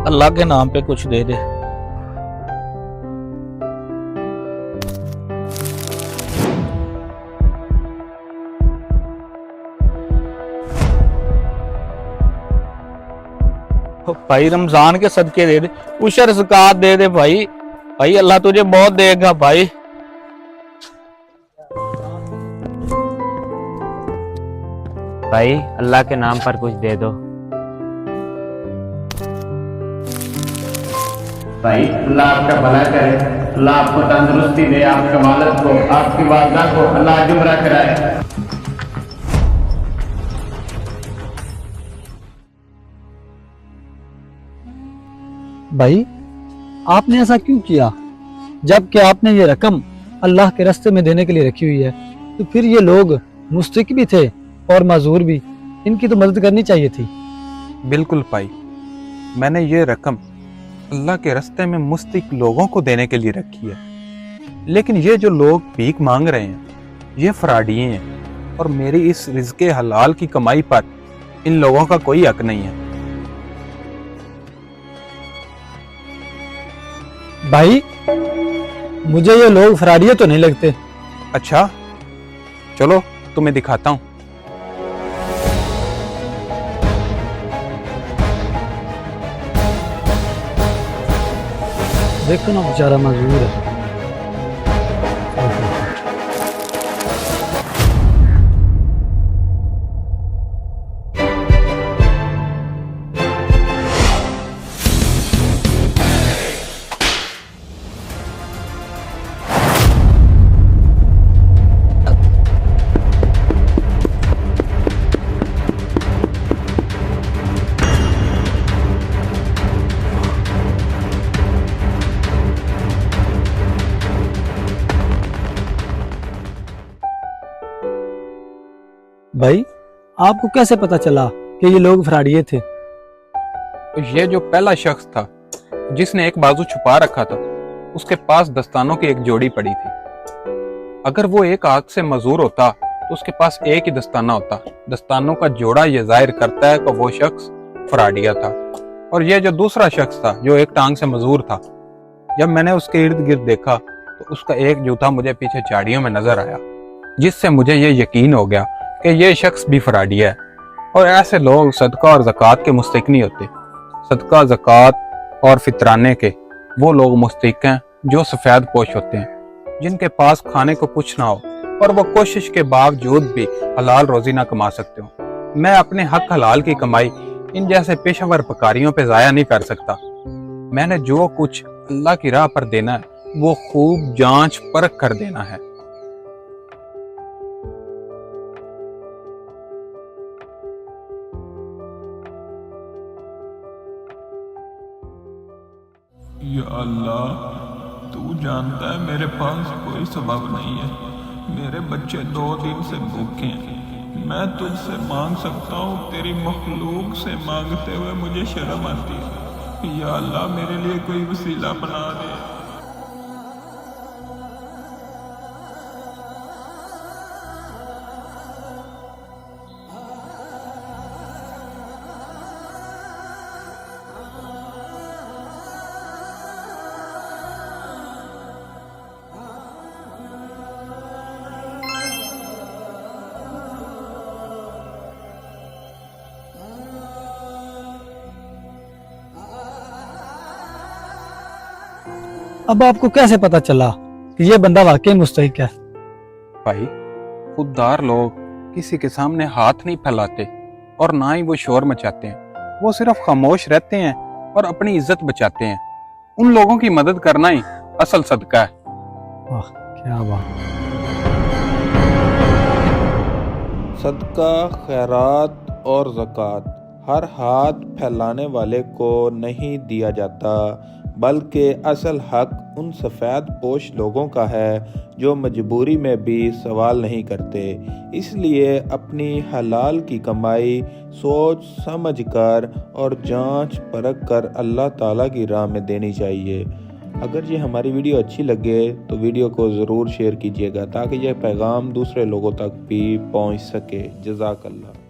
अल्लाह के नाम पे कुछ दे दे। भाई रमजान के सदके दे दे, उशर ज़कात दे दे भाई। भाई अल्लाह तुझे बहुत देगा भाई। भाई अल्लाह के नाम पर कुछ दे दो। भाई अल्लाह आपका भला करे, अल्लाह आपको तंदुरुस्ती दे, आपके वालिद को, आपकी वालदा को अल्लाह जुमरा कराए। भाई आपने ऐसा क्यों किया? जबकि आपने ये रकम अल्लाह के रास्ते में देने के लिए रखी हुई है, तो फिर ये लोग मुस्तहिक भी थे और माजूर भी, इनकी तो मदद करनी चाहिए थी। बिल्कुल भाई, मैंने ये रकम अल्लाह के रास्ते में मुस्तहिक लोगों को देने के लिए रखी है, लेकिन ये जो लोग भीख मांग रहे हैं ये फ्रॉडिये हैं और मेरी इस रिज़्क़े हलाल की कमाई पर इन लोगों का कोई हक नहीं है। भाई मुझे ये लोग फ्रॉडिये तो नहीं लगते। अच्छा चलो तुम्हें दिखाता हूँ। देखो ना बेचारा मजबूर है। भाई आपको कैसे पता चला कि ये लोग फ्रॉडिये थे? ये जो पहला शख्स था जिसने एक बाजू छुपा रखा था, उसके पास दस्तानों की एक जोड़ी पड़ी थी। अगर वो एक हाथ से मजूर होता तो उसके पास एक ही दस्ताना होता। दस्तानों का जोड़ा ये जाहिर करता है कि वो शख्स फ्रॉडिया था। और ये जो दूसरा शख्स था जो एक टांग से मजूर था, जब मैंने उसके इर्द गिर्द देखा तो उसका एक जूता मुझे पीछे झाड़ियों में नजर आया, जिससे मुझे ये यकीन हो गया कि ये शख्स भी फ्रॉडिया है। और ऐसे लोग सदका और ज़कात के मुस्तहिक नहीं होते। सदका, ज़कात और फितराने के वो लोग मुस्तहिक हैं जो सफ़ेद पोश होते हैं, जिनके पास खाने को कुछ ना हो और वो कोशिश के बावजूद भी हलाल रोज़ी ना कमा सकते हो। मैं अपने हक हलाल की कमाई इन जैसे पेशेवर पकारियों पे ज़ाया नहीं कर सकता। मैंने जो कुछ अल्लाह की राह पर देना है वो खूब जांच परख कर देना है। या अल्लाह, तू जानता है मेरे पास कोई सबब नहीं है। मेरे बच्चे 2 दिन से भूखे हैं। मैं तुझसे मांग सकता हूँ, तेरी मखलूक से मांगते हुए मुझे शर्म आती है। या अल्लाह, मेरे लिए कोई वसीला बना दे। अब आपको कैसे पता चला कि ये बंदा वाकई मुस्तहिक है? भाई खुददार लोग किसी के सामने हाथ नहीं फैलाते और ना ही वो शोर मचाते हैं। वो सिर्फ खामोश रहते हैं और अपनी इज्जत बचाते हैं। उन लोगों की मदद करना ही असल सदका है। वाह क्या बात। सदका, खैरात और ज़कात हर हाथ फैलाने वाले को नहीं दिया जाता, बल्कि असल हक उन सफ़ेद पोश लोगों का है जो मजबूरी में भी सवाल नहीं करते। इसलिए अपनी हलाल की कमाई सोच समझ कर और जांच परख कर अल्लाह ताला की राह में देनी चाहिए। अगर ये हमारी वीडियो अच्छी लगे तो वीडियो को ज़रूर शेयर कीजिएगा ताकि यह पैगाम दूसरे लोगों तक भी पहुंच सके। जज़ाकल्लाह।